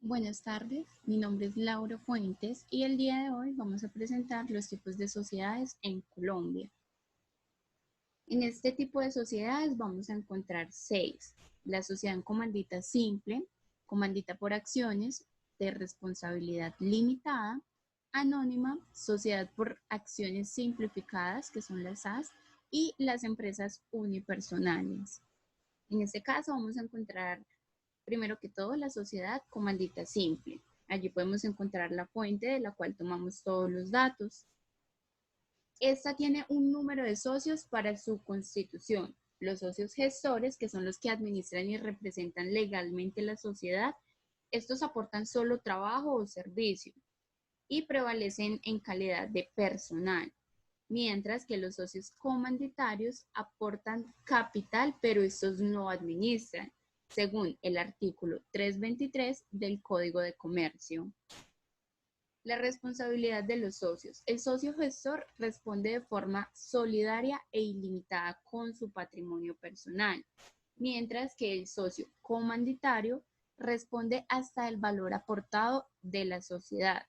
Buenas tardes, mi nombre es Laura Fuentes y el día de hoy vamos a presentar los tipos de sociedades en Colombia. En este tipo de sociedades vamos a encontrar 6. La sociedad en comandita simple, comandita por acciones, de responsabilidad limitada, anónima, sociedad por acciones simplificadas, que son las SAS, y las empresas unipersonales. En este caso vamos a encontrar primero que todo la sociedad comandita simple. Allí podemos encontrar la fuente de la cual tomamos todos los datos. Esta tiene un número de socios para su constitución. Los socios gestores, que son los que administran y representan legalmente la sociedad, estos aportan solo trabajo o servicio y prevalecen en calidad de personal, mientras que los socios comanditarios aportan capital, pero estos no administran, según el artículo 323 del Código de Comercio. La responsabilidad de los socios. El socio gestor responde de forma solidaria e ilimitada con su patrimonio personal, mientras que el socio comanditario responde hasta el valor aportado de la sociedad,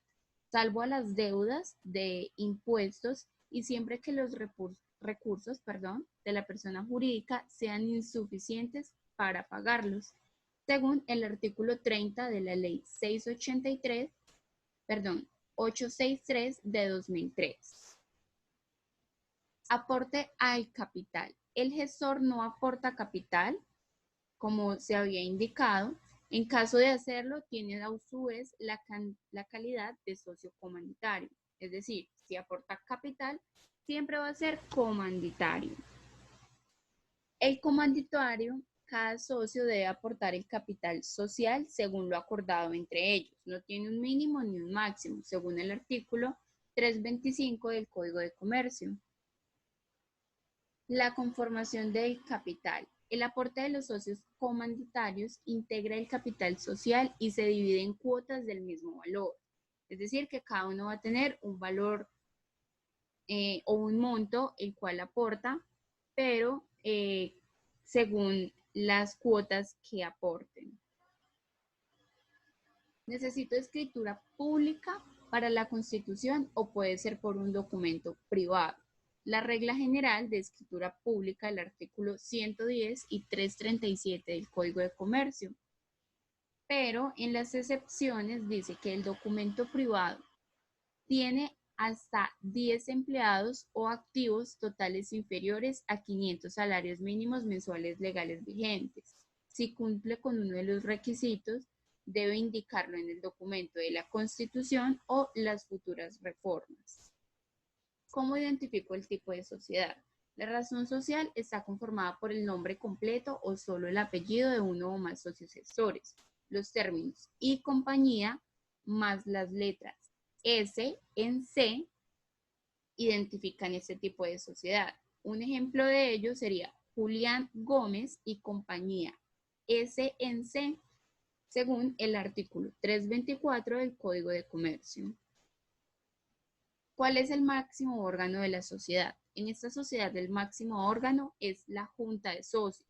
salvo a las deudas de impuestos y siempre que los recursos de la persona jurídica sean insuficientes para pagarlos, según el artículo 30 de la ley 863 de 2003. Aporte al capital. El gestor no aporta capital, como se había indicado. En caso de hacerlo, tiene a su vez la calidad de socio comanditario. Es decir, si aporta capital, siempre va a ser comanditario. El comanditario, cada socio debe aportar el capital social según lo acordado entre ellos. No tiene un mínimo ni un máximo, según el artículo 325 del Código de Comercio. La conformación del capital. El aporte de los socios comanditarios integra el capital social y se divide en cuotas del mismo valor. Es decir, que cada uno va a tener un valor o un monto el cual aporta, pero según las cuotas que aporten. Necesito escritura pública para la constitución o puede ser por un documento privado. La regla general de escritura pública del artículo 110 y 337 del Código de Comercio. Pero en las excepciones dice que el documento privado tiene hasta 10 empleados o activos totales inferiores a 500 salarios mínimos mensuales legales vigentes. Si cumple con uno de los requisitos, debe indicarlo en el documento de la Constitución o las futuras reformas. ¿Cómo identifico el tipo de sociedad? La razón social está conformada por el nombre completo o solo el apellido de uno o más socios gestores. Los términos y compañía más las letras S en C identifican este tipo de sociedad. Un ejemplo de ello sería Julián Gómez y compañía S en C, según el artículo 324 del Código de Comercio. ¿Cuál es el máximo órgano de la sociedad? En esta sociedad el máximo órgano es la Junta de Socios.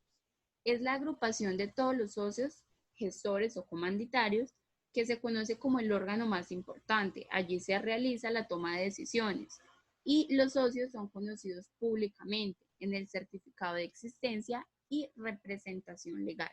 Es la agrupación de todos los socios, gestores o comanditarios, que se conoce como el órgano más importante. Allí se realiza la toma de decisiones y los socios son conocidos públicamente en el certificado de existencia y representación legal.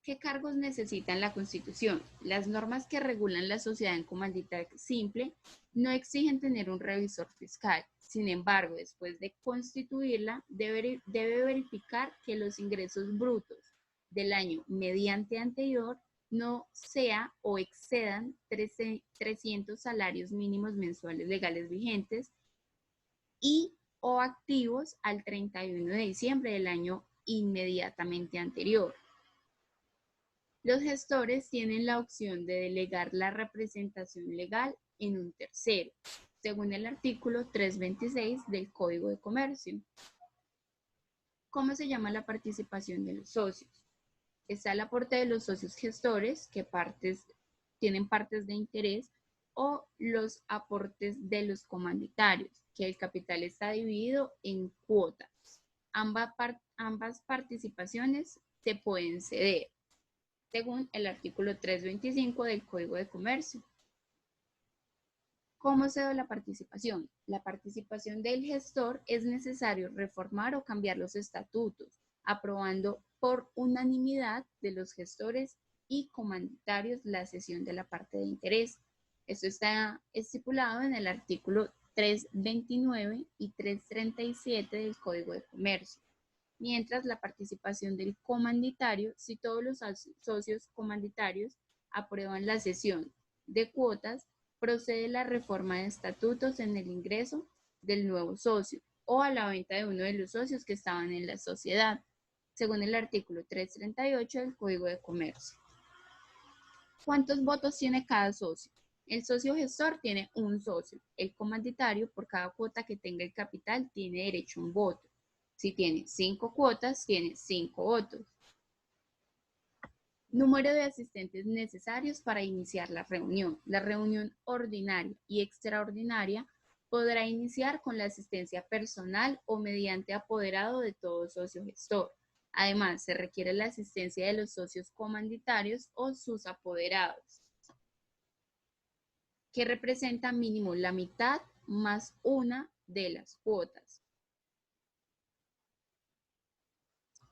¿Qué cargos necesita la Constitución? Las normas que regulan la sociedad en comandita simple no exigen tener un revisor fiscal. Sin embargo, después de constituirla, debe verificar que los ingresos brutos del año mediante anterior no sea o excedan 300 salarios mínimos mensuales legales vigentes y o activos al 31 de diciembre del año inmediatamente anterior. Los gestores tienen la opción de delegar la representación legal en un tercero, según el artículo 326 del Código de Comercio. ¿Cómo se llama la participación de los socios? Está el aporte de los socios gestores, que tienen partes de interés, o los aportes de los comanditarios, que el capital está dividido en cuotas. Ambas participaciones se pueden ceder. según el artículo 325 del Código de Comercio. ¿Cómo se da la participación? La participación del gestor es necesario reformar o cambiar los estatutos, aprobando por unanimidad de los gestores y comanditarios la cesión de la parte de interés. Esto está estipulado en el artículo 329 y 337 del Código de Comercio. Mientras la participación del comanditario, si todos los socios comanditarios aprueban la cesión de cuotas, procede la reforma de estatutos en el ingreso del nuevo socio o a la venta de uno de los socios que estaban en la sociedad, según el artículo 338 del Código de Comercio. ¿Cuántos votos tiene cada socio? El socio gestor tiene un socio. El comanditario, por cada cuota que tenga el capital, tiene derecho a un voto. Si tiene 5 cuotas, tiene 5 votos. Número de asistentes necesarios para iniciar la reunión. La reunión ordinaria y extraordinaria podrá iniciar con la asistencia personal o mediante apoderado de todo socio gestor. Además, se requiere la asistencia de los socios comanditarios o sus apoderados, que representa mínimo la mitad más una de las cuotas.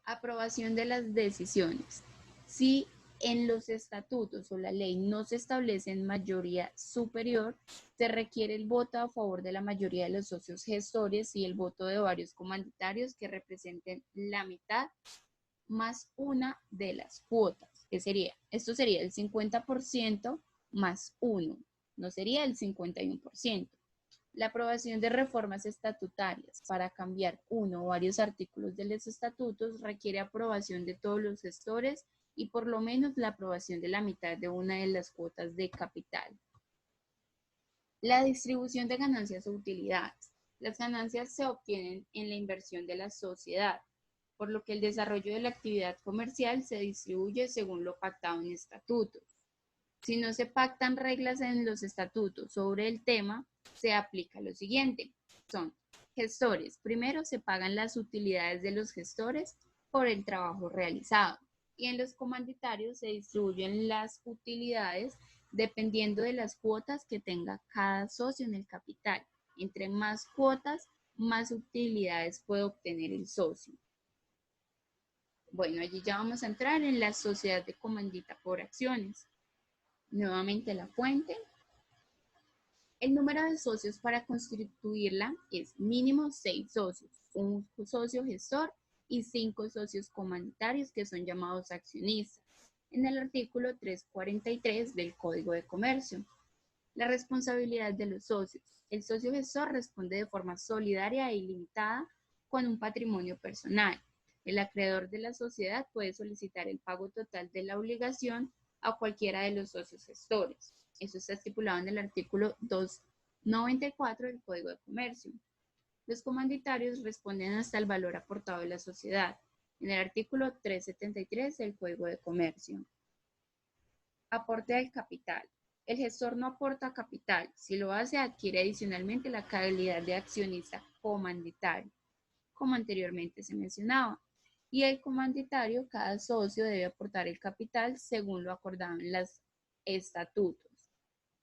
Aprobación de las decisiones. Si en los estatutos o la ley no se establece mayoría superior, se requiere el voto a favor de la mayoría de los socios gestores y el voto de varios comanditarios que representen la mitad más una de las cuotas. ¿Qué sería? Esto sería el 50% más 1, no sería el 51%. La aprobación de reformas estatutarias para cambiar uno o varios artículos de los estatutos requiere aprobación de todos los gestores y por lo menos la aprobación de la mitad de una de las cuotas de capital. La distribución de ganancias o utilidades. Las ganancias se obtienen en la inversión de la sociedad, por lo que el desarrollo de la actividad comercial se distribuye según lo pactado en estatutos. Si no se pactan reglas en los estatutos sobre el tema, se aplica lo siguiente. Son gestores. Primero se pagan las utilidades de los gestores por el trabajo realizado. Y en los comanditarios se distribuyen las utilidades dependiendo de las cuotas que tenga cada socio en el capital. Entre más cuotas, más utilidades puede obtener el socio. Bueno, allí ya vamos a entrar en la sociedad de comandita por acciones. Nuevamente la fuente. El número de socios para constituirla es mínimo 6 socios, un socio gestor y 5 socios comanditarios que son llamados accionistas, en el artículo 343 del Código de Comercio. La responsabilidad de los socios. El socio gestor responde de forma solidaria e ilimitada con un patrimonio personal. El acreedor de la sociedad puede solicitar el pago total de la obligación a cualquiera de los socios gestores. Eso está estipulado en el artículo 294 del Código de Comercio. Los comanditarios responden hasta el valor aportado de la sociedad, en el artículo 373 del Código de Comercio. Aporte al capital. El gestor no aporta capital. Si lo hace, adquiere adicionalmente la calidad de accionista comanditario, como anteriormente se mencionaba. Y el comanditario, cada socio debe aportar el capital según lo acordado en los estatutos.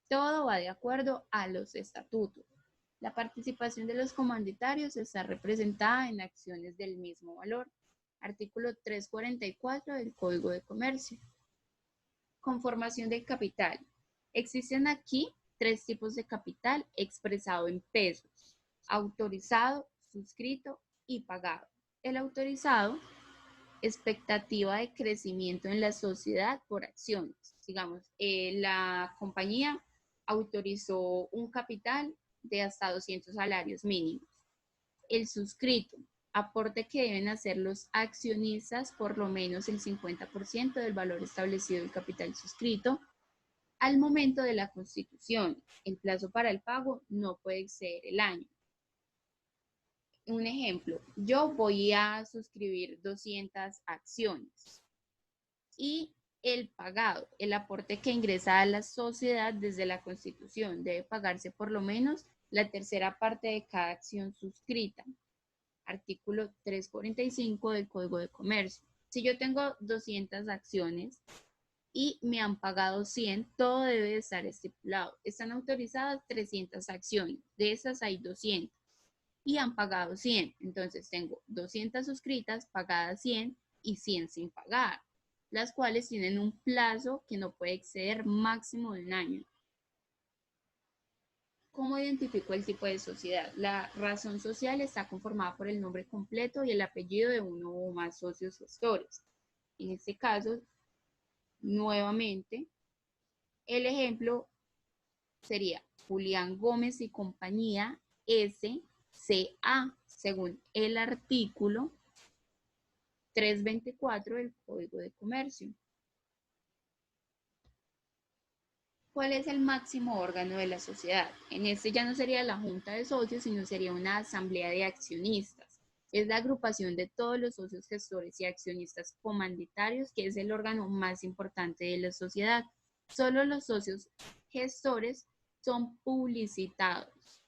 Todo va de acuerdo a los estatutos. La participación de los comanditarios está representada en acciones del mismo valor. Artículo 344 del Código de Comercio. Conformación del capital. Existen aquí 3 tipos de capital expresado en pesos: autorizado, suscrito y pagado. El autorizado, expectativa de crecimiento en la sociedad por acciones. Digamos, la compañía autorizó un capital de hasta 200 salarios mínimos. El suscrito, aporte que deben hacer los accionistas por lo menos el 50% del valor establecido del capital suscrito al momento de la constitución. El plazo para el pago no puede exceder el año. Un ejemplo, yo voy a suscribir 200 acciones y el pagado, el aporte que ingresa a la sociedad desde la Constitución, debe pagarse por lo menos la tercera parte de cada acción suscrita. Artículo 345 del Código de Comercio. Si yo tengo 200 acciones y me han pagado 100, todo debe de estar estipulado. Están autorizadas 300 acciones, de esas hay 200 y han pagado 100. Entonces tengo 200 suscritas, pagadas 100 y 100 sin pagar, las cuales tienen un plazo que no puede exceder máximo de un año. ¿Cómo identifico el tipo de sociedad? La razón social está conformada por el nombre completo y el apellido de uno o más socios gestores. En este caso, nuevamente, el ejemplo sería Julián Gómez y compañía SCA, según el artículo 324 del Código de Comercio. ¿Cuál es el máximo órgano de la sociedad? En este ya no sería la junta de socios, sino sería una asamblea de accionistas. Es la agrupación de todos los socios gestores y accionistas comanditarios, que es el órgano más importante de la sociedad. Solo los socios gestores son publicitados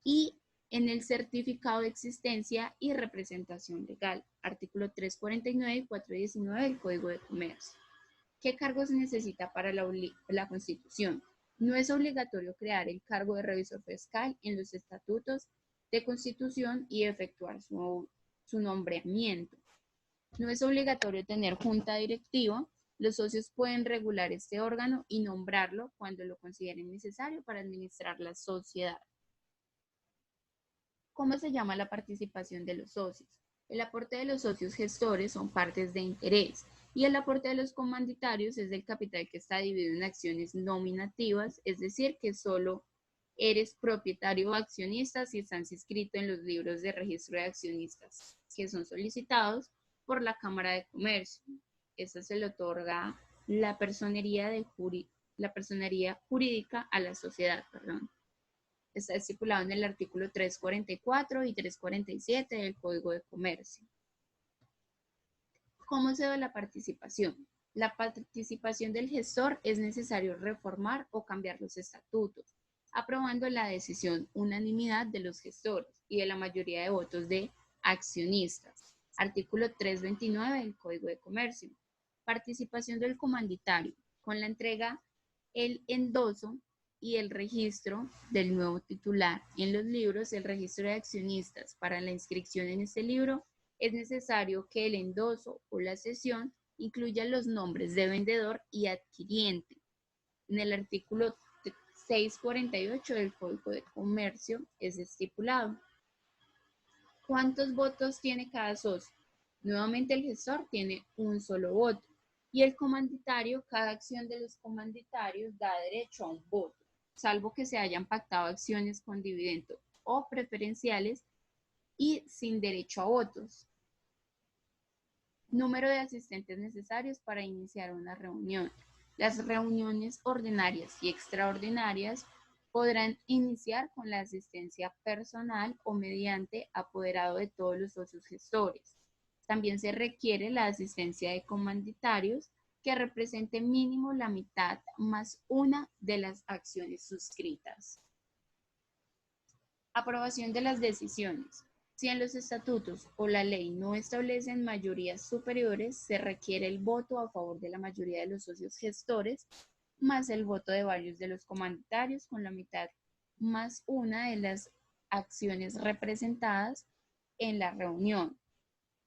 y en el certificado de existencia y representación legal, artículo 349 y 419 del Código de Comercio. ¿Qué cargo se necesita para la Constitución? No es obligatorio crear el cargo de revisor fiscal en los estatutos de Constitución y efectuar su nombramiento. No es obligatorio tener junta directiva. Los socios pueden regular este órgano y nombrarlo cuando lo consideren necesario para administrar la sociedad. ¿Cómo se llama la participación de los socios? El aporte de los socios gestores son partes de interés y el aporte de los comanditarios es el capital que está dividido en acciones nominativas, es decir, que solo eres propietario o accionista si estás inscrito en los libros de registro de accionistas que son solicitados por la Cámara de Comercio. Esta se le otorga la personería jurídica a la sociedad, Está estipulado en el artículo 344 y 347 del Código de Comercio. ¿Cómo se ve la participación? La participación del gestor es necesario reformar o cambiar los estatutos, aprobando la decisión unanimidad de los gestores y de la mayoría de votos de accionistas. Artículo 329 del Código de Comercio. Participación del comanditario. Con la entrega, el endoso y el registro del nuevo titular en los libros, el registro de accionistas. Para la inscripción en este libro es necesario que el endoso o la cesión incluya los nombres de vendedor y adquiriente. En el artículo 648 del Código de Comercio es estipulado. ¿Cuántos votos tiene cada socio? Nuevamente el gestor tiene un solo voto y el comanditario, cada acción de los comanditarios da derecho a un voto, salvo que se hayan pactado acciones con dividendo o preferenciales y sin derecho a votos. Número de asistentes necesarios para iniciar una reunión. Las reuniones ordinarias y extraordinarias podrán iniciar con la asistencia personal o mediante apoderado de todos los socios gestores. También se requiere la asistencia de comanditarios que represente mínimo la mitad más una de las acciones suscritas. Aprobación de las decisiones. Si en los estatutos o la ley no establecen mayorías superiores, se requiere el voto a favor de la mayoría de los socios gestores, más el voto de varios de los comanditarios con la mitad más una de las acciones representadas en la reunión.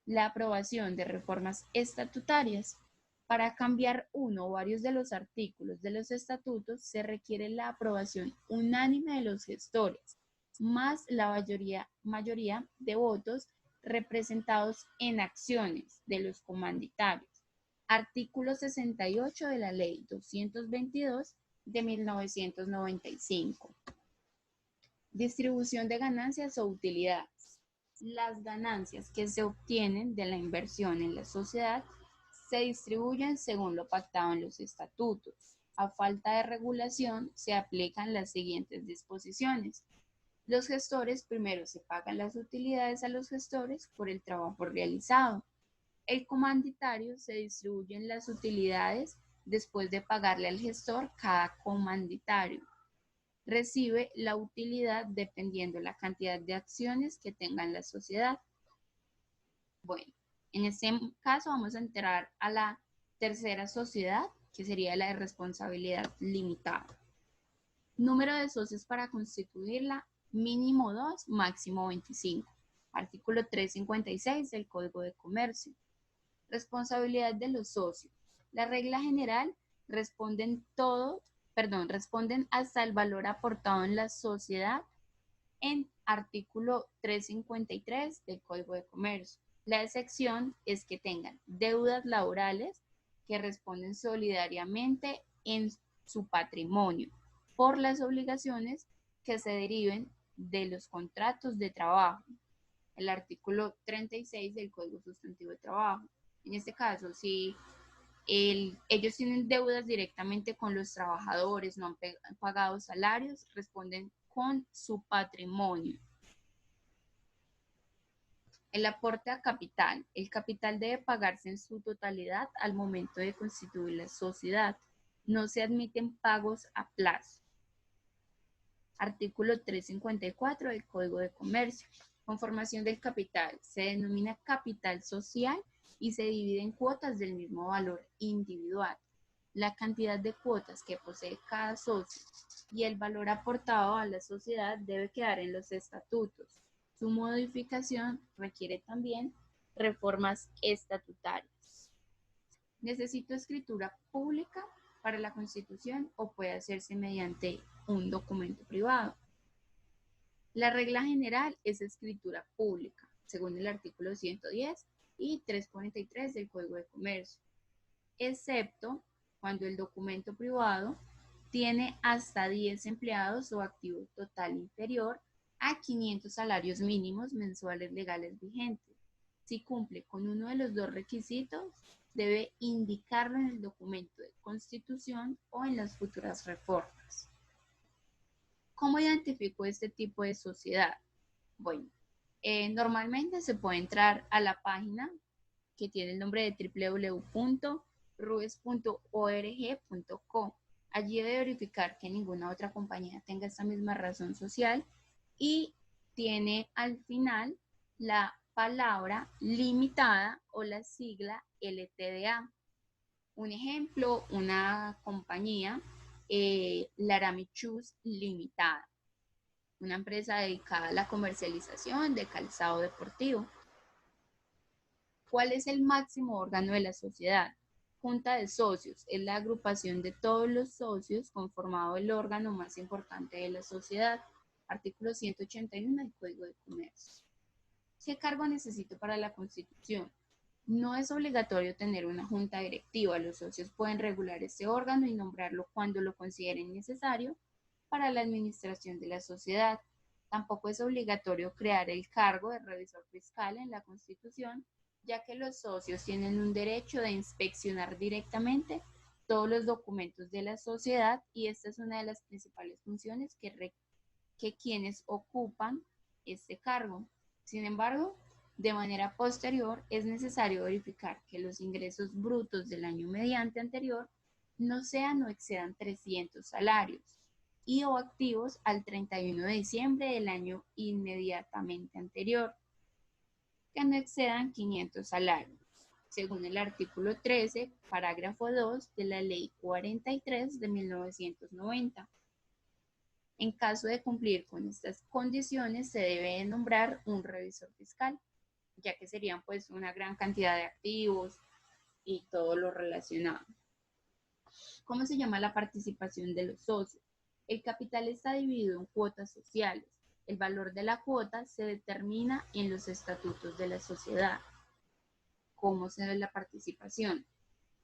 La aprobación de reformas estatutarias. Para cambiar uno o varios de los artículos de los estatutos, se requiere la aprobación unánime de los gestores, más la mayoría de votos representados en acciones de los comanditarios. Artículo 68 de la Ley 222 de 1995. Distribución de ganancias o utilidades. Las ganancias que se obtienen de la inversión en la sociedad se distribuyen según lo pactado en los estatutos. A falta de regulación, se aplican las siguientes disposiciones. Los gestores primero se pagan las utilidades a los gestores por el trabajo realizado. El comanditario se distribuyen las utilidades después de pagarle al gestor cada comanditario. Recibe la utilidad dependiendo la cantidad de acciones que tenga en la sociedad. Bueno, en este caso vamos a entrar a la tercera sociedad, que sería la de responsabilidad limitada. Número de socios para constituirla, mínimo 2, máximo 25. Artículo 356 del Código de Comercio. Responsabilidad de los socios. La regla general responden hasta el valor aportado en la sociedad en artículo 353 del Código de Comercio. La excepción es que tengan deudas laborales que responden solidariamente en su patrimonio por las obligaciones que se deriven de los contratos de trabajo. El artículo 36 del Código Sustantivo de Trabajo. En este caso, si ellos tienen deudas directamente con los trabajadores, no han pagado salarios, responden con su patrimonio. El aporte a capital. El capital debe pagarse en su totalidad al momento de constituir la sociedad. No se admiten pagos a plazo. Artículo 354 del Código de Comercio. Conformación del capital. Se denomina capital social y se divide en cuotas del mismo valor individual. La cantidad de cuotas que posee cada socio y el valor aportado a la sociedad debe quedar en los estatutos. Su modificación requiere también reformas estatutarias. Necesito escritura pública para la constitución o puede hacerse mediante un documento privado. La regla general es escritura pública, según el artículo 110 y 343 del Código de Comercio, excepto cuando el documento privado tiene hasta 10 empleados o activo total inferior a 500 salarios mínimos mensuales legales vigentes. Si cumple con uno de los dos requisitos, debe indicarlo en el documento de constitución o en las futuras reformas. ¿Cómo identifico este tipo de sociedad? Bueno, normalmente se puede entrar a la página que tiene el nombre de www.rues.org.co. Allí debe verificar que ninguna otra compañía tenga esta misma razón social y tiene al final la palabra limitada o la sigla LTDA. Un ejemplo, una compañía, Laramichus Limitada, una empresa dedicada a la comercialización de calzado deportivo. ¿Cuál es el máximo órgano de la sociedad? Junta de socios. Es la agrupación de todos los socios conformado el órgano más importante de la sociedad. Artículo 181 del Código de Comercio. ¿Qué cargo necesito para la constitución? No es obligatorio tener una junta directiva. Los socios pueden regular este órgano y nombrarlo cuando lo consideren necesario para la administración de la sociedad. Tampoco es obligatorio crear el cargo de revisor fiscal en la Constitución, ya que los socios tienen un derecho de inspeccionar directamente todos los documentos de la sociedad y esta es una de las principales funciones que quienes ocupan este cargo. Sin embargo, de manera posterior es necesario verificar que los ingresos brutos del año mediante anterior no sean o excedan 300 salarios y o activos al 31 de diciembre del año inmediatamente anterior, que no excedan 500 salarios, según el artículo 13, parágrafo 2 de la Ley 43 de 1990. En caso de cumplir con estas condiciones, se debe nombrar un revisor fiscal, ya que serían pues una gran cantidad de activos y todo lo relacionado. ¿Cómo se llama la participación de los socios? El capital está dividido en cuotas sociales. El valor de la cuota se determina en los estatutos de la sociedad. ¿Cómo se ve la participación?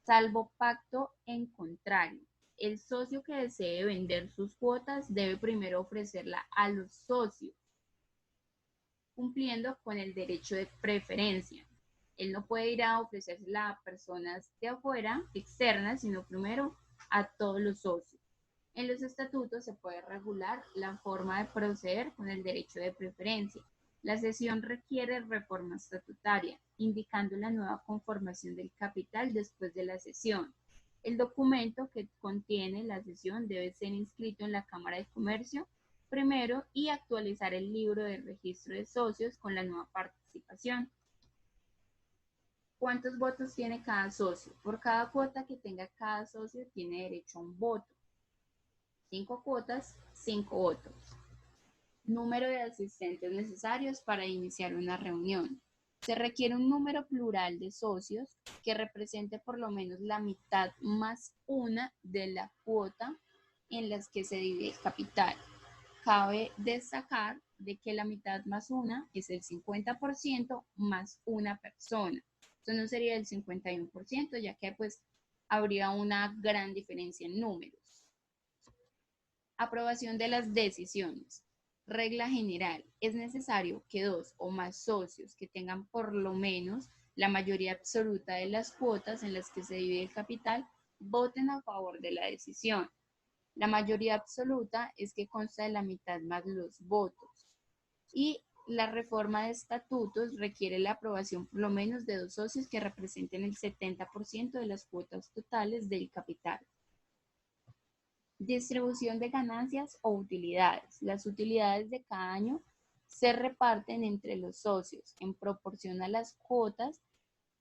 Salvo pacto en contrario. El socio que desee vender sus cuotas debe primero ofrecerla a los socios, cumpliendo con el derecho de preferencia. Él no puede ir a ofrecérsela a personas de afuera, externas, sino primero a todos los socios. En los estatutos se puede regular la forma de proceder con el derecho de preferencia. La cesión requiere reforma estatutaria, indicando la nueva conformación del capital después de la cesión. El documento que contiene la cesión debe ser inscrito en la Cámara de Comercio primero y actualizar el libro de registro de socios con la nueva participación. ¿Cuántos votos tiene cada socio? Por cada cuota que tenga cada socio tiene derecho a un voto. 5 cuotas, 5 votos. Número de asistentes necesarios para iniciar una reunión. Se requiere un número plural de socios que represente por lo menos la mitad más una de la cuota en las que se divide el capital. Cabe destacar de que la mitad más una es el 50% más una persona. Esto no sería el 51%, ya que pues habría una gran diferencia en números. Aprobación de las decisiones. Regla general, es necesario que 2 o más socios que tengan por lo menos la mayoría absoluta de las cuotas en las que se divide el capital voten a favor de la decisión. La mayoría absoluta es que consta de la mitad más los votos. Y la reforma de estatutos requiere la aprobación por lo menos de 2 socios que representen el 70% de las cuotas totales del capital. Distribución de ganancias o utilidades. Las utilidades de cada año se reparten entre los socios en proporción a las cuotas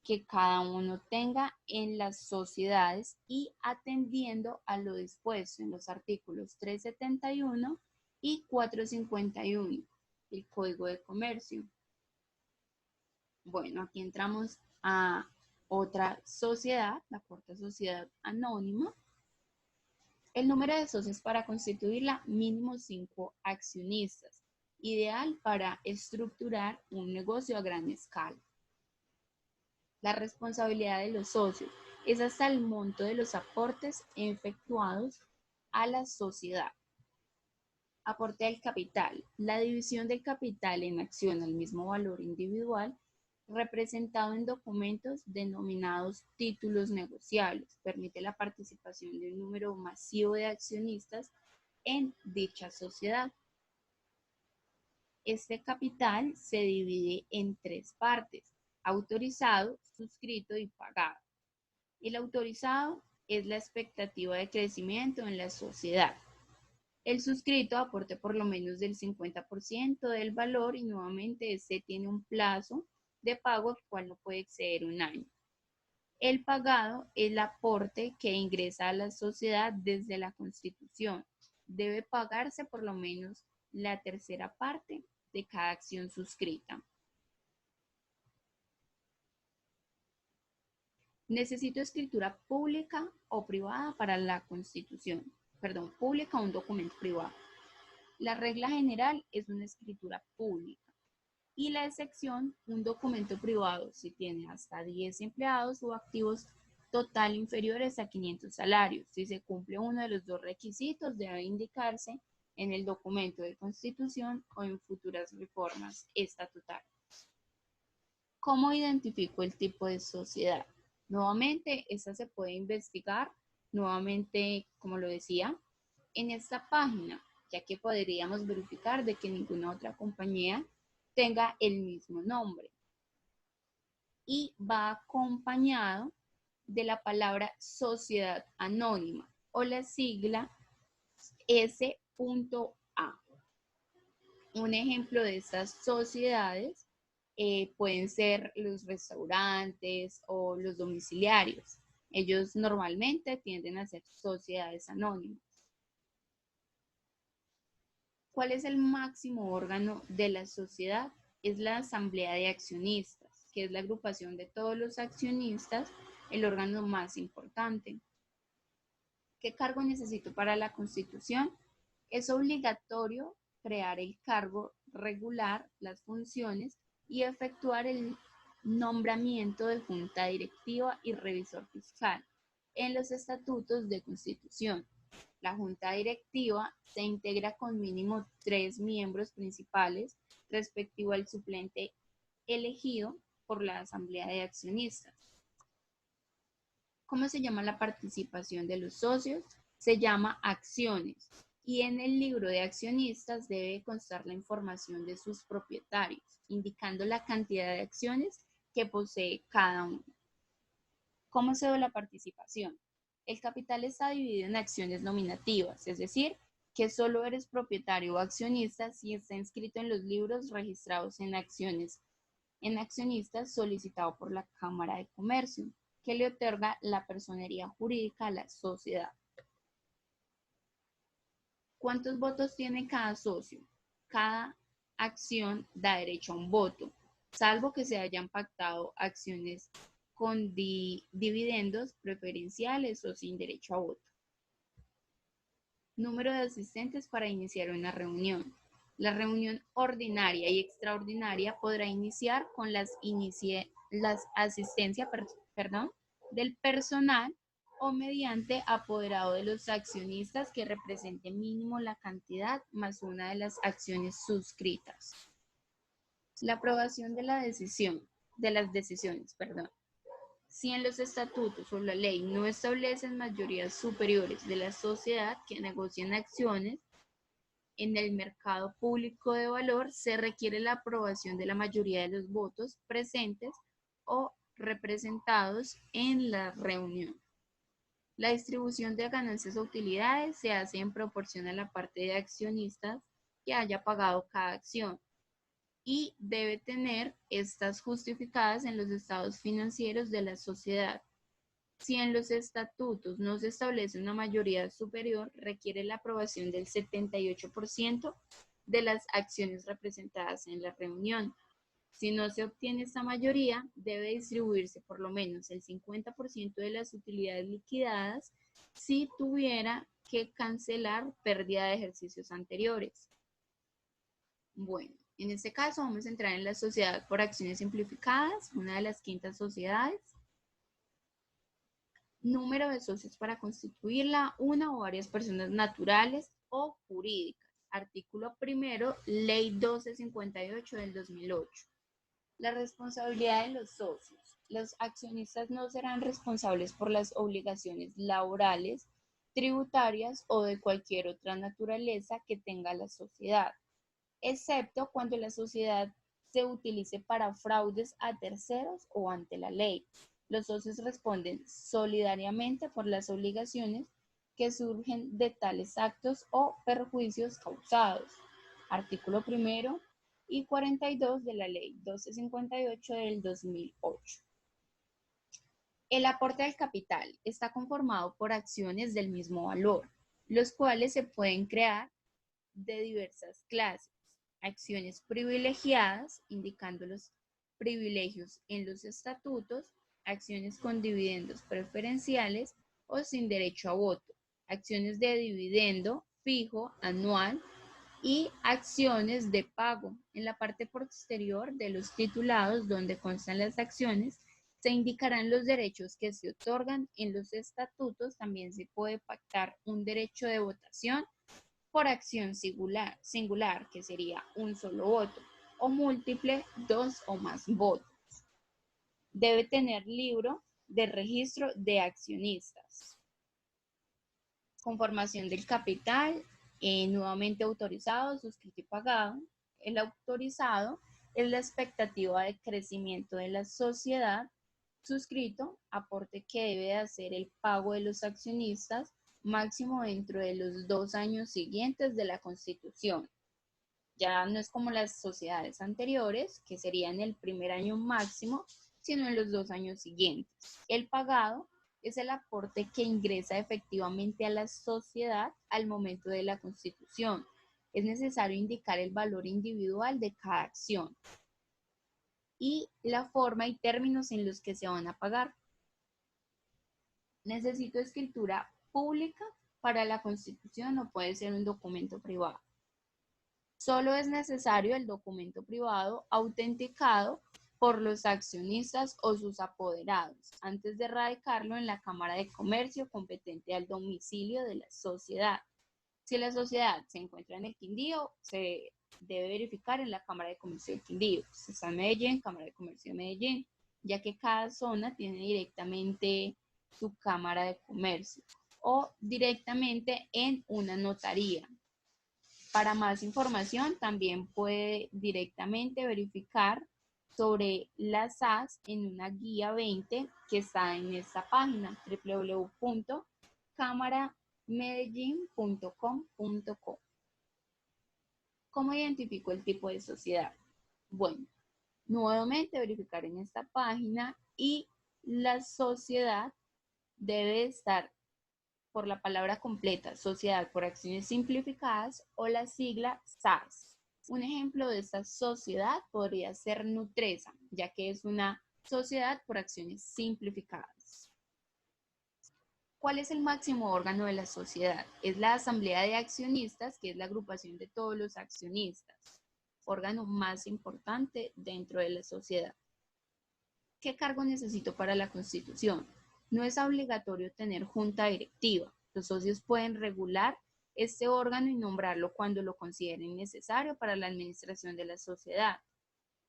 que cada uno tenga en las sociedades y atendiendo a lo dispuesto en los artículos 371 y 451 del Código de Comercio. Bueno, aquí entramos a otra sociedad, la cuarta sociedad anónima. El número de socios para constituirla, mínimo 5 accionistas, ideal para estructurar un negocio a gran escala. La responsabilidad de los socios es hasta el monto de los aportes efectuados a la sociedad. Aporte al capital. La división del capital en acción al mismo valor individual representado en documentos denominados títulos negociables. Permite la participación de un número masivo de accionistas en dicha sociedad. Este capital se divide en 3 partes: autorizado, suscrito y pagado. El autorizado es la expectativa de crecimiento en la sociedad. El suscrito aporte por lo menos del 50% del valor y nuevamente este tiene un plazo de pago el cual no puede exceder un año. El pagado es el aporte que ingresa a la sociedad desde la Constitución. Debe pagarse por lo menos la tercera parte de cada acción suscrita. Necesito escritura pública o privada para la Constitución. Perdón, pública o un documento privado. La regla general es una escritura pública y la excepción, un documento privado si tiene hasta 10 empleados o activos total inferiores a 500 salarios. Si se cumple uno de los 2 requisitos, debe indicarse en el documento de constitución o en futuras reformas estatutarias. ¿Cómo identifico el tipo de sociedad? Nuevamente, esta se puede investigar, nuevamente, como lo decía, en esta página, ya que podríamos verificar de que ninguna otra compañía tenga el mismo nombre. Y va acompañado de la palabra sociedad anónima o la sigla S.A. Un ejemplo de estas sociedades pueden ser los restaurantes o los domiciliarios. Ellos normalmente tienden a ser sociedades anónimas. ¿Cuál es el máximo órgano de la sociedad? Es la asamblea de accionistas, que es la agrupación de todos los accionistas, el órgano más importante. ¿Qué cargo necesito para la constitución? Es obligatorio crear el cargo, regular las funciones y efectuar el nombramiento de junta directiva y revisor fiscal en los estatutos de constitución. La junta directiva se integra con mínimo 3 miembros principales respectivo al suplente elegido por la asamblea de accionistas. ¿Cómo se llama la participación de los socios? Se llama acciones y en el libro de accionistas debe constar la información de sus propietarios, indicando la cantidad de acciones que posee cada uno. ¿Cómo se da la participación? El capital está dividido en acciones nominativas, es decir, que solo eres propietario o accionista si está inscrito en los libros registrados en acciones en accionistas solicitado por la Cámara de Comercio, que le otorga la personería jurídica a la sociedad. ¿Cuántos votos tiene cada socio? Cada acción da derecho a un voto, salvo que se hayan pactado acciones con dividendos preferenciales o sin derecho a voto. Número de asistentes para iniciar una reunión. La reunión ordinaria y extraordinaria podrá iniciar con las asistencia del personal o mediante apoderado de los accionistas que represente mínimo la cantidad más una de las acciones suscritas. La aprobación de las decisiones. Si en los estatutos o la ley no establecen mayorías superiores de la sociedad que negocian acciones en el mercado público de valor, se requiere la aprobación de la mayoría de los votos presentes o representados en la reunión. La distribución de ganancias o utilidades se hace en proporción a la parte de accionistas que haya pagado cada acción y debe tener estas justificadas en los estados financieros de la sociedad. Si en los estatutos no se establece una mayoría superior, requiere la aprobación del 78% de las acciones representadas en la reunión. Si no se obtiene esta mayoría, debe distribuirse por lo menos el 50% de las utilidades liquidadas si tuviera que cancelar pérdida de ejercicios anteriores. Bueno, en este caso vamos a entrar en la sociedad por acciones simplificadas, una de las quintas sociedades. Número de socios para constituirla, una o varias personas naturales o jurídicas. Artículo primero, Ley 1258 del 2008. La responsabilidad de los socios. Los accionistas no serán responsables por las obligaciones laborales, tributarias o de cualquier otra naturaleza que tenga la sociedad, excepto cuando la sociedad se utilice para fraudes a terceros o ante la ley. Los socios responden solidariamente por las obligaciones que surgen de tales actos o perjuicios causados. Artículo primero y 42 de la Ley 1258 del 2008. El aporte al capital está conformado por acciones del mismo valor, los cuales se pueden crear de diversas clases. Acciones privilegiadas, indicando los privilegios en los estatutos, acciones con dividendos preferenciales o sin derecho a voto, acciones de dividendo fijo anual y acciones de pago. En la parte posterior de los titulados, donde constan las acciones, se indicarán los derechos que se otorgan. En los estatutos también se puede pactar un derecho de votación por acción singular, que sería un solo voto, o múltiple, dos o más votos. Debe tener libro de registro de accionistas. Conformación del capital, nuevamente autorizado, suscrito y pagado. El autorizado es la expectativa de crecimiento de la sociedad. Suscrito, aporte que debe hacer el pago de los accionistas máximo dentro de los 2 años siguientes de la constitución. Ya no es como las sociedades anteriores, que serían el primer año máximo, sino en los 2 años siguientes. El pagado es el aporte que ingresa efectivamente a la sociedad al momento de la constitución. Es necesario indicar el valor individual de cada acción y la forma y términos en los que se van a pagar. Necesito escritura pública para la constitución, o puede ser un documento privado. Solo es necesario el documento privado autenticado por los accionistas o sus apoderados antes de radicarlo en la Cámara de Comercio competente al domicilio de la sociedad. Si la sociedad se encuentra en el Quindío, se debe verificar en la Cámara de Comercio del Quindío. Si está en Medellín, Cámara de Comercio de Medellín, ya que cada zona tiene directamente su Cámara de Comercio o directamente en una notaría. Para más información, también puede directamente verificar sobre las SAS en una guía 20 que está en esta página www.cámaramedellin.com.co. ¿Cómo identifico el tipo de sociedad? Bueno, Nuevamente verificar en esta página y la sociedad debe estar por la palabra completa, Sociedad por Acciones Simplificadas o la sigla SAS. Un ejemplo de esta sociedad podría ser Nutresa, ya que es una sociedad por acciones simplificadas. ¿Cuál es el máximo órgano de la sociedad? Es la Asamblea de Accionistas, que es la agrupación de todos los accionistas, órgano más importante dentro de la sociedad. ¿Qué cargo necesito para la constitución? No es obligatorio tener junta directiva. Los socios pueden regular este órgano y nombrarlo cuando lo consideren necesario para la administración de la sociedad.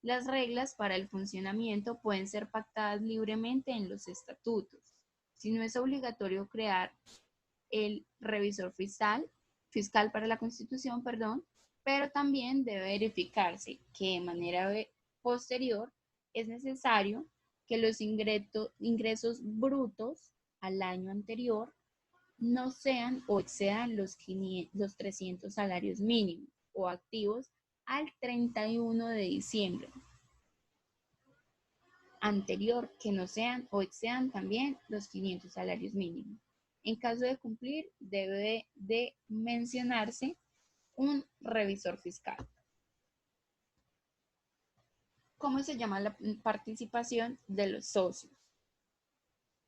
Las reglas para el funcionamiento pueden ser pactadas libremente en los estatutos. Si no es obligatorio crear el revisor fiscal para la constitución, pero también debe verificarse que de manera posterior es necesario que los ingresos brutos al año anterior no sean o excedan los 300 salarios mínimos o activos al 31 de diciembre anterior, que no sean o excedan también los 500 salarios mínimos. En caso de cumplir, debe de mencionarse un revisor fiscal. ¿Cómo se llama la participación de los socios?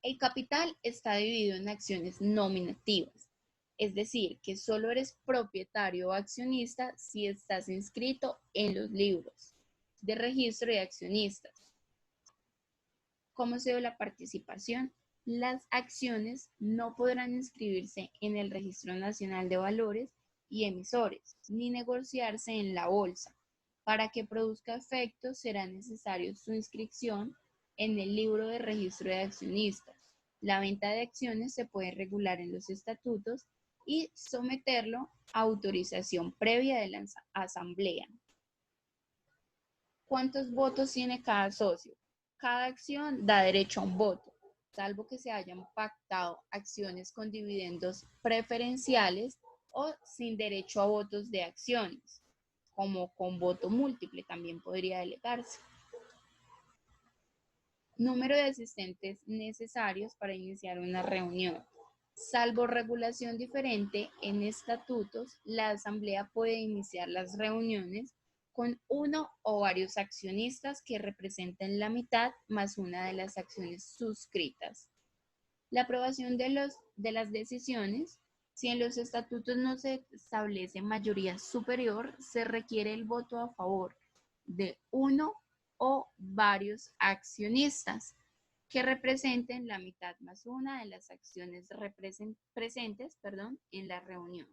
El capital está dividido en acciones nominativas, es decir, que solo eres propietario o accionista si estás inscrito en los libros de registro de accionistas. ¿Cómo se ve la participación? Las acciones no podrán inscribirse en el Registro Nacional de Valores y Emisores, ni negociarse en la bolsa. Para que produzca efecto, será necesario su inscripción en el libro de registro de accionistas. La venta de acciones se puede regular en los estatutos y someterlo a autorización previa de la asamblea. ¿Cuántos votos tiene cada socio? Cada acción da derecho a un voto, salvo que se hayan pactado acciones con dividendos preferenciales o sin derecho a votos de acciones, como con voto múltiple también podría delegarse. Número de asistentes necesarios para iniciar una reunión. Salvo regulación diferente en estatutos, la asamblea puede iniciar las reuniones con uno o varios accionistas que representen la mitad más una de las acciones suscritas. La aprobación de las decisiones. Si en los estatutos no se establece mayoría superior, se requiere el voto a favor de uno o varios accionistas que representen la mitad más una de las acciones presentes en la reunión.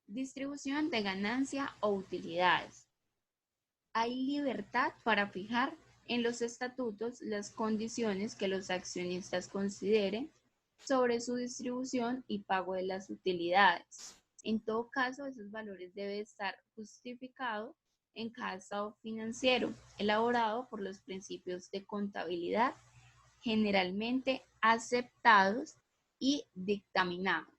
Distribución de ganancia o utilidades. Hay libertad para fijar en los estatutos las condiciones que los accionistas consideren sobre su distribución y pago de las utilidades. En todo caso, esos valores deben estar justificados en cada estado financiero, elaborado por los principios de contabilidad generalmente aceptados y dictaminados.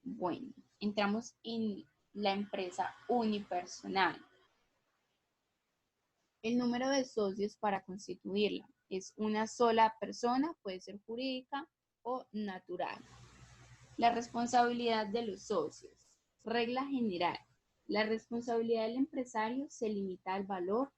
Bueno, entramos en la empresa unipersonal. El número de socios para constituirla es una sola persona, puede ser jurídica o natural. La responsabilidad de los socios. Regla general. La responsabilidad del empresario se limita al valor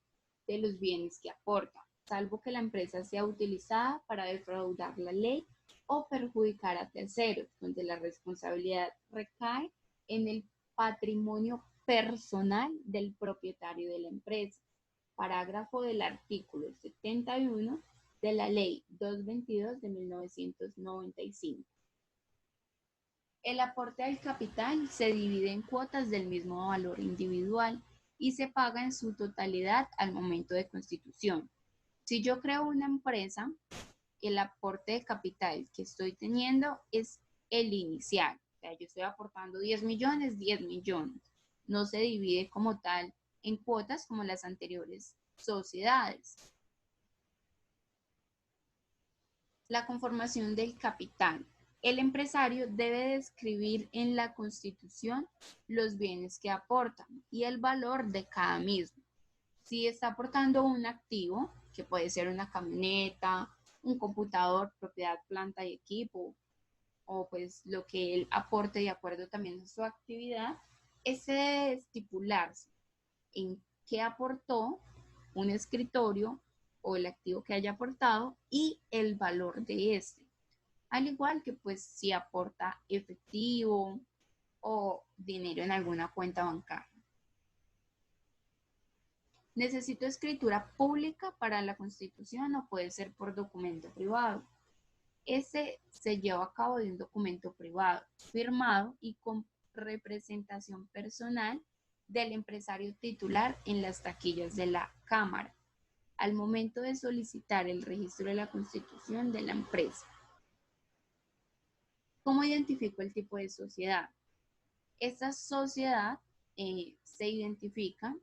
de los bienes que aporta, salvo que la empresa sea utilizada para defraudar la ley o perjudicar a terceros, donde la responsabilidad recae en el patrimonio personal del propietario de la empresa. Parágrafo del artículo 71 de la Ley 222 de 1995. El aporte al capital se divide en cuotas del mismo valor individual y se paga en su totalidad al momento de constitución. Si yo creo una empresa, el aporte de capital que estoy teniendo es el inicial. O sea, yo estoy aportando 10 millones, 10 millones. No se divide como tal en cuotas como las anteriores sociedades. La conformación del capital. El empresario debe describir en la Constitución los bienes que aportan y el valor de cada mismo. Si está aportando un activo, que puede ser una camioneta, un computador, propiedad, planta y equipo, o pues lo que él aporte de acuerdo también a su actividad, ese debe estipularse en qué aportó un escritorio o el activo que haya aportado y el valor de este. Al igual que pues si aporta efectivo o dinero en alguna cuenta bancaria. Necesito escritura pública para la constitución o puede ser por documento privado. Ese se lleva a cabo de un documento privado, firmado y con representación personal del empresario titular en las taquillas de la Cámara, al momento de solicitar el registro de la constitución de la empresa. ¿Cómo identifico el tipo de sociedad? Esta sociedad se identifica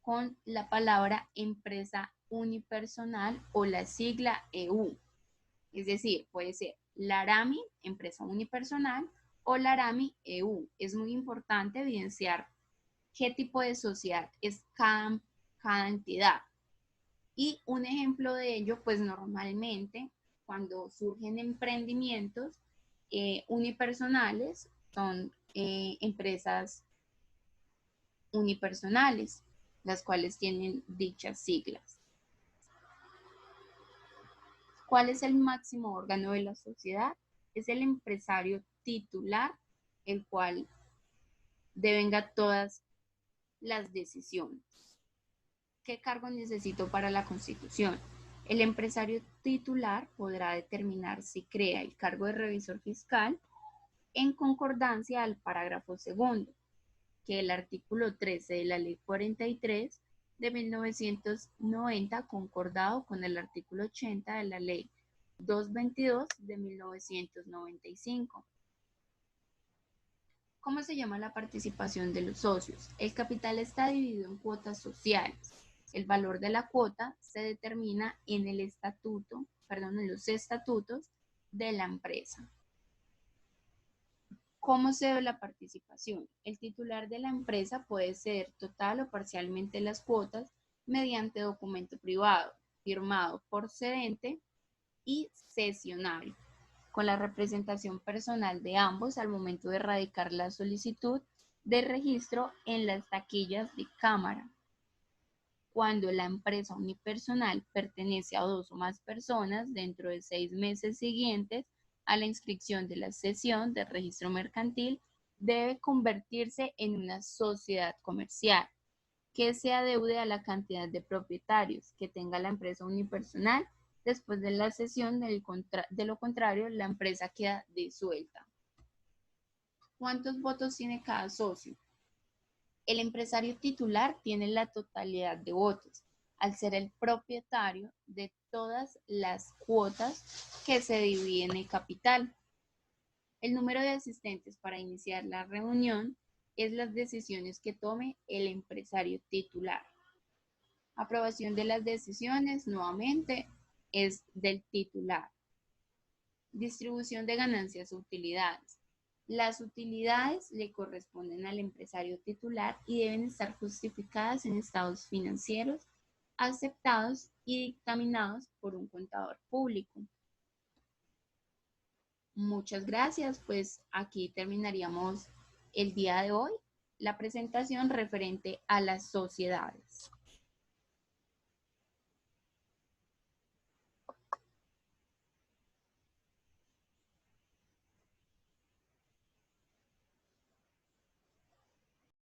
con la palabra empresa unipersonal o la sigla EU. Es decir, puede ser Larami, empresa unipersonal, o Larami EU. Es muy importante evidenciar qué tipo de sociedad es cada entidad. Y un ejemplo de ello, pues normalmente cuando surgen emprendimientos unipersonales, son empresas unipersonales, las cuales tienen dichas siglas. ¿Cuál es el máximo órgano de la sociedad? Es el empresario titular, el cual devenga todas las decisiones. ¿Qué cargo necesito para la constitución? El empresario titular podrá determinar si crea el cargo de revisor fiscal en concordancia al parágrafo segundo, que el artículo 13 de la Ley 43 de 1990 concordado con el artículo 80 de la Ley 222 de 1995. ¿Cómo se llama la participación de los socios? El capital está dividido en cuotas sociales. El valor de la cuota se determina en los estatutos de la empresa. ¿Cómo se ve la participación? El titular de la empresa puede ceder total o parcialmente las cuotas mediante documento privado, firmado por cedente y cesionable, con la representación personal de ambos al momento de radicar la solicitud de registro en las taquillas de Cámara. Cuando la empresa unipersonal pertenece a 2 o más personas dentro de 6 meses siguientes a la inscripción de la sesión de registro mercantil, debe convertirse en una sociedad comercial que se adeude a la cantidad de propietarios que tenga la empresa unipersonal. Después de la cesión, de lo contrario, la empresa queda disuelta. ¿Cuántos votos tiene cada socio? El empresario titular tiene la totalidad de votos, al ser el propietario de todas las cuotas que se dividen en el capital. El número de asistentes para iniciar la reunión es las decisiones que tome el empresario titular. Aprobación de las decisiones, nuevamente, es del titular. Distribución de ganancias o utilidades. Las utilidades le corresponden al empresario titular y deben estar justificadas en estados financieros aceptados y dictaminados por un contador público. Muchas gracias, pues aquí terminaríamos el día de hoy la presentación referente a las sociedades.